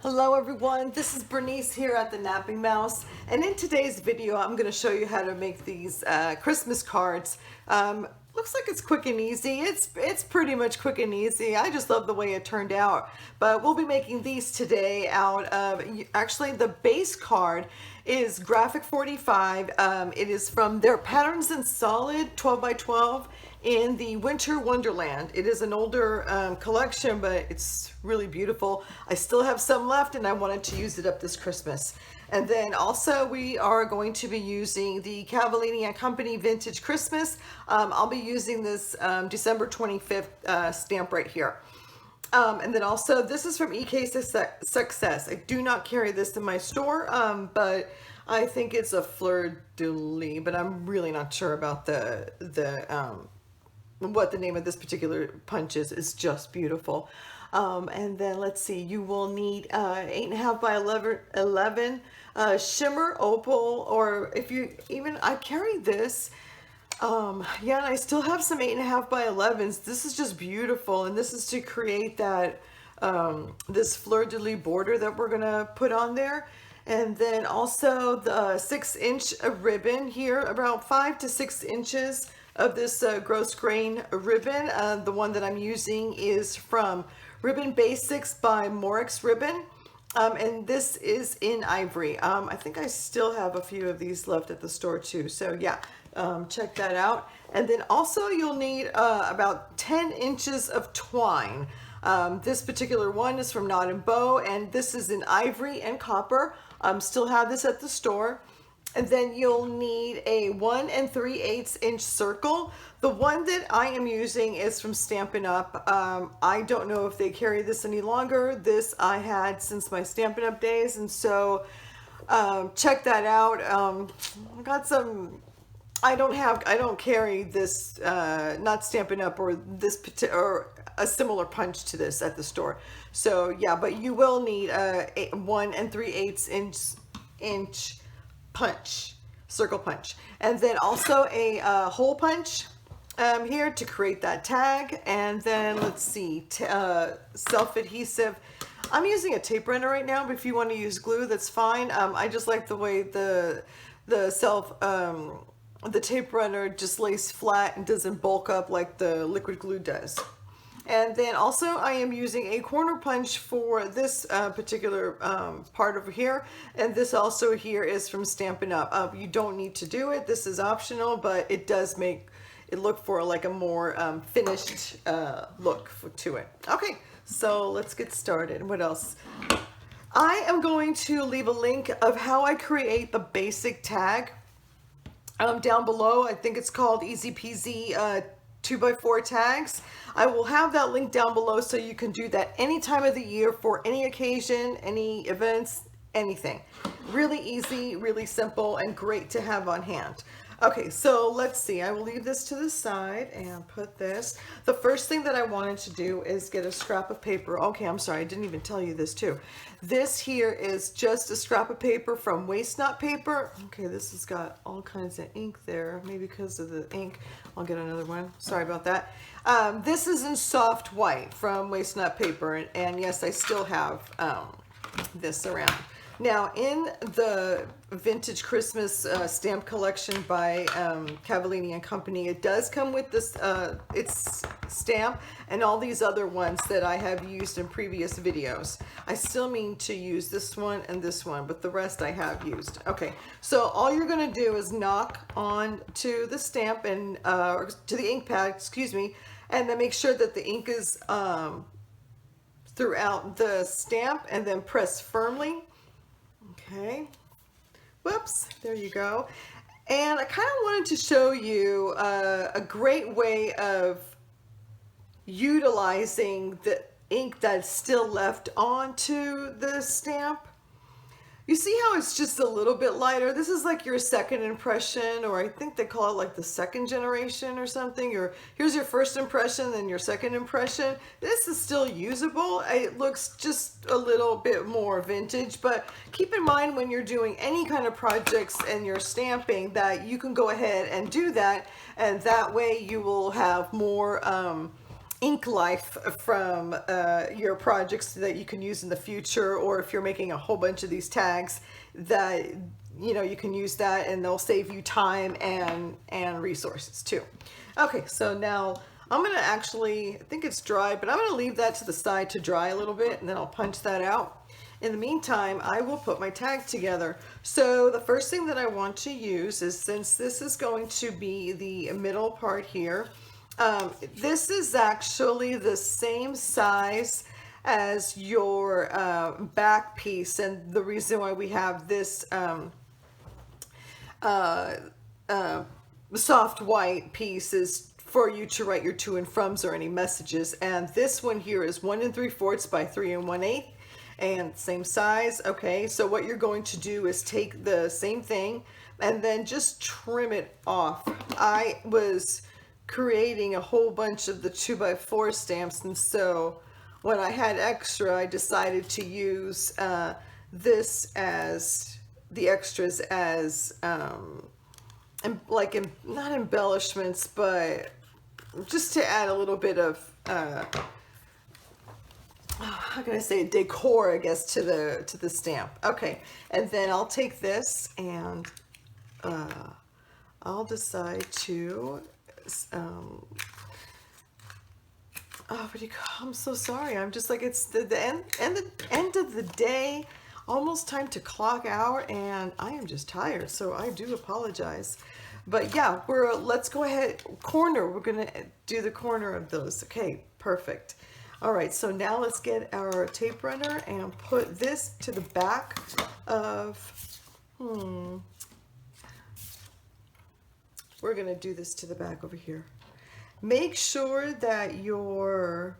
Hello everyone, this is Bernice here at the Napping Mouse, and in today's video I'm going to show you how to make these Christmas cards. Looks like it's quick and easy. It's pretty much quick and easy. I just love the way it turned out. But we'll be making these today out of, actually the base card is Graphic 45. It is from their Patterns in Solid 12 by 12 in the Winter Wonderland. It is an older collection, but it's really beautiful. I still have some left and I wanted to use it up this Christmas. And then also we are going to be using the Cavallini and Company Vintage Christmas. I'll be using this December 25th stamp right here. And then also this is from EK Success. I do not carry this in my store, but I think it's a Fleur de Lis, but I'm really not sure about what the name of this particular punch is. It's just beautiful. And then let's see, you will need 8.5 by 11 Shimmer Opal, or if you even, I carry this. Yeah, and I still have some 8.5 by 11s. This is just beautiful, and this is to create that this Fleur de Lis border that we're gonna put on there. And then also the 6-inch ribbon here, about 5 to 6 inches of this Grosgrain ribbon. The one that I'm using is from Ribbon Basics by Morex Ribbon, and this is in Ivory. I think I still have a few of these left at the store too, so yeah, check that out. And then also you'll need about 10 inches of twine. This particular one is from Knot and Bow, and this is in Ivory and Copper. Still have this at the store. And then you'll need a 1 3/8 inch circle. The one that I am using is from Stampin' Up. I don't know if they carry this any longer. This I had since my Stampin' Up days, and so check that out. I got some. I don't carry this, not Stampin' Up or this or a similar punch to this at the store. So yeah, but you will need a 1 3/8 inch punch, circle punch, and then also a hole punch here to create that tag. And then let's see, self-adhesive. I'm using a tape runner right now, but if you want to use glue, that's fine. I just like the way the tape runner just lays flat and doesn't bulk up like the liquid glue does. And then also I am using a corner punch for this particular part over here. And this also here is from Stampin' Up. You don't need to do it. This is optional, but it does make it look for like a more finished look to it. Okay, so let's get started. What else? I am going to leave a link of how I create the basic tag down below. I think it's called Easy Peasy 2x4 tags. I will have that link down below so you can do that any time of the year for any occasion, any events, anything. Really easy, really simple, and great to have on hand. Okay, so let's see. I will leave this to the side and put this. The first thing that I wanted to do is get a scrap of paper. Okay, I'm sorry, I didn't even tell you this too. This here is just a scrap of paper from Waste Not Paper. Okay, this has got all kinds of ink there. Maybe because of the ink. I'll get another one. Sorry about that. This is in soft white from Waste Not Paper, and yes, I still have this around. Now, in the Vintage Christmas stamp collection by Cavallini and Company, it does come with this its stamp and all these other ones that I have used in previous videos. I still mean to use this one and this one, but the rest I have used. Okay, so all you're going to do is knock on to the stamp and or to the ink pad, excuse me, and then make sure that the ink is throughout the stamp, and then press firmly. Okay, whoops, there you go. And I kind of wanted to show you a great way of utilizing the ink that's still left onto the stamp. You see how it's just a little bit lighter? This is like your second impression, or I think they call it like the second generation or something, or here's your first impression, then your second impression. This is still usable. It looks just a little bit more vintage, but keep in mind when you're doing any kind of projects and you're stamping that you can go ahead and do that, and that way you will have more ink life from your projects that you can use in the future, or if you're making a whole bunch of these tags, that you can use that and they'll save you time and resources too. Okay, so now I'm gonna actually, I think it's dry, but I'm gonna leave that to the side to dry a little bit, and then I'll punch that out. In the meantime, I will put my tag together. So the first thing that I want to use is, since this is going to be the middle part here, this is actually the same size as your back piece, and the reason why we have this soft white piece is for you to write your to and froms or any messages, and this one here is 1 3/4 by 3 1/8 and same size. Okay, so what you're going to do is take the same thing and then just trim it off. I was creating a whole bunch of the 2x4 stamps, and so when I had extra, I decided to use this as the extras as not embellishments, but just to add a little bit of how can I say, decor, I guess, to the stamp. Okay, and then I'll take this and I'll decide to oh, what do you call, I'm so sorry, I'm just like, it's the end of the day, almost time to clock out, and I am just tired, so I do apologize. But yeah, let's go ahead, we're gonna do the corner of those. Okay, perfect. All right, so now let's get our tape runner and put this to the back of, we're gonna do this to the back over here. Make sure that your,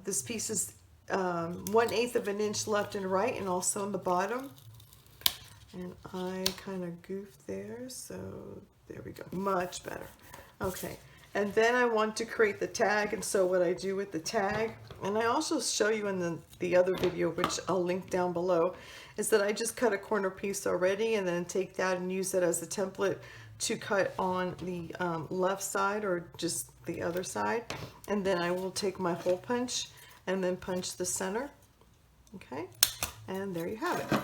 this piece is 1/8 of an inch left and right, and also on the bottom. And I kind of goofed there, so there we go, much better. Okay, and then I want to create the tag, and so what I do with the tag, and I also show you in the other video, which I'll link down below, is that I just cut a corner piece already and then take that and use it as a template to cut on the left side or just the other side, and then I will take my hole punch and then punch the center. Okay, and there you have it.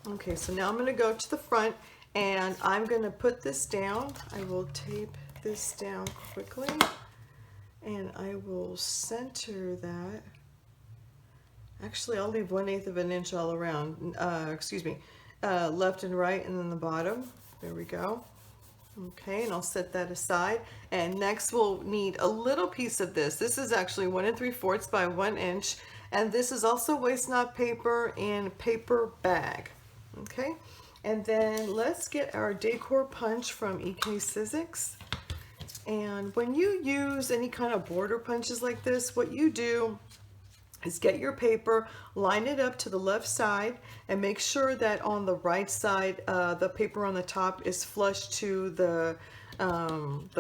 Okay, so now I'm going to go to the front and I'm going to put this down. I will tape this down quickly and I will center that. Actually, I'll leave 1/8 of an inch all around, left and right, and then the bottom. There we go. Okay, and I'll set that aside. And next we'll need a little piece of this. This is actually 1 3/4 by 1 inch, and this is also waste not paper in paper bag. Okay, and then let's get our decor punch from EK Sizzix. And when you use any kind of border punches like this, what you do is get your paper, line it up to the left side, and make sure that on the right side, the paper on the top is flush to the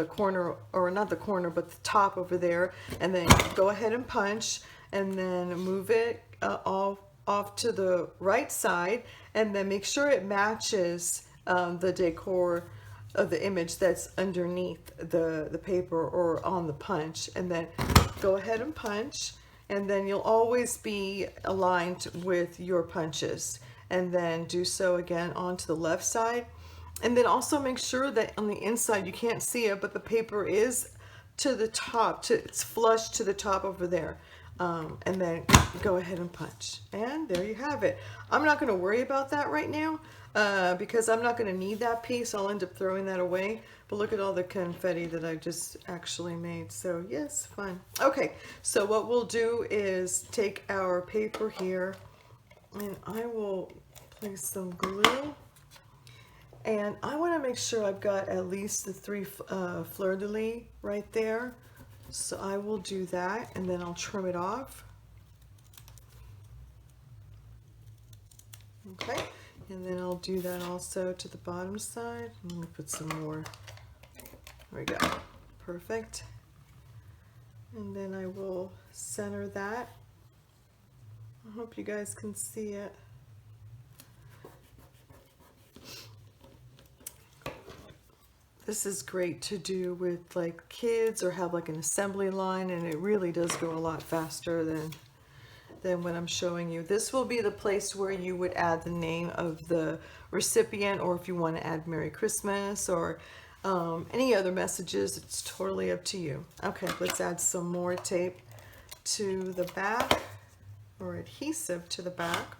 corner, or not the corner, but the top over there, and then go ahead and punch, and then move it off to the right side, and then make sure it matches the decor of the image that's underneath the paper or on the punch, and then go ahead and punch, and then you'll always be aligned with your punches, and then do so again onto the left side. And then also make sure that on the inside, you can't see it, but the paper is to the top, it's flush to the top over there. And then go ahead and punch, and there you have it. I'm not going to worry about that right now because I'm not going to need that piece. I'll end up throwing that away, but look at all the confetti that I just actually made. So yes, fun. Okay, so what we'll do is take our paper here, and I will place some glue, and I want to make sure I've got at least the 3 fleur-de-lis right there. So I will do that, and then I'll trim it off. Okay, and then I'll do that also to the bottom side. Let me put some more. There we go. Perfect. And then I will center that. I hope you guys can see it. This is great to do with like kids or have like an assembly line, and it really does go a lot faster than what I'm showing you. This will be the place where you would add the name of the recipient, or if you want to add Merry Christmas or any other messages, it's totally up to you. Okay, let's add some more tape to the back, or adhesive to the back.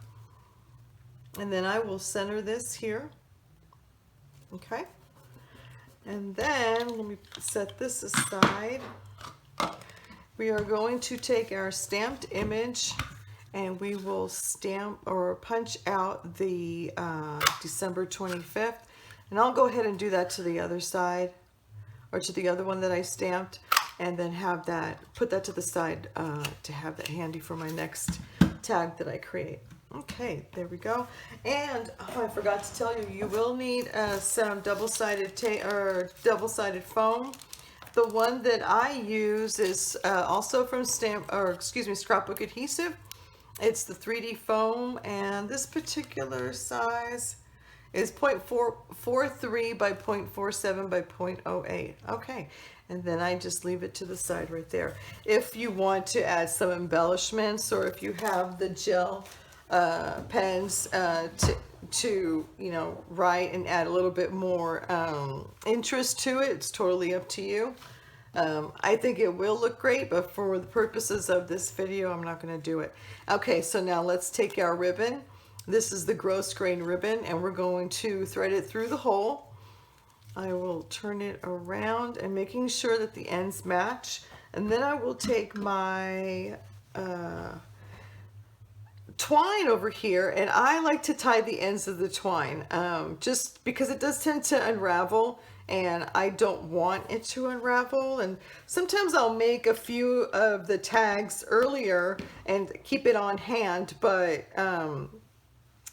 And then I will center this here. Okay. And then let me set this aside. We are going to take our stamped image and we will stamp or punch out the December 25th. And I'll go ahead and do that to the other side, or to the other one that I stamped, and then have that, put that to the side to have that handy for my next tag that I create. Okay, there we go. And I forgot to tell you, you will need some double-sided foam. The one that I use is also from Scrapbook Adhesive. It's the 3D foam, and this particular size is 0.43 by 0.47 by 0.08. Okay, and then I just leave it to the side right there. If you want to add some embellishments, or if you have the gel pens to you know, write and add a little bit more interest to it, it's totally up to you. I think it will look great, but for the purposes of this video, I'm not going to do it. Okay, so now let's take our ribbon. This is the Grosgrain ribbon, and we're going to thread it through the hole. I will turn it around and making sure that the ends match. And then I will take my twine over here, and I like to tie the ends of the twine just because it does tend to unravel, and I don't want it to unravel. And sometimes I'll make a few of the tags earlier and keep it on hand, but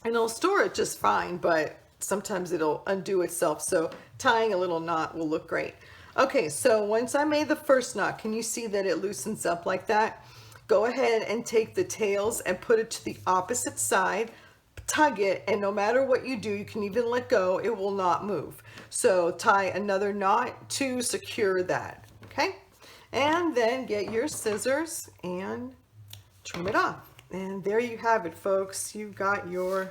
and I'll store it just fine, but sometimes it'll undo itself, so tying a little knot will look great. Okay, so once I made the first knot, can you see that it loosens up like that? Go ahead and take the tails and put it to the opposite side, tug it, and no matter what you do, you can even let go, it will not move. So tie another knot to secure that, okay? And then get your scissors and trim it off. And there you have it, folks. You've got your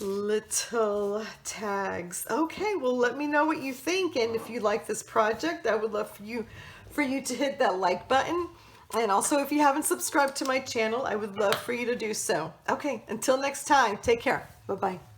little tags. Okay, well, let me know what you think, and if you like this project, I would love for you to hit that like button. And also, if you haven't subscribed to my channel, I would love for you to do so. Okay, until next time, take care. Bye-bye.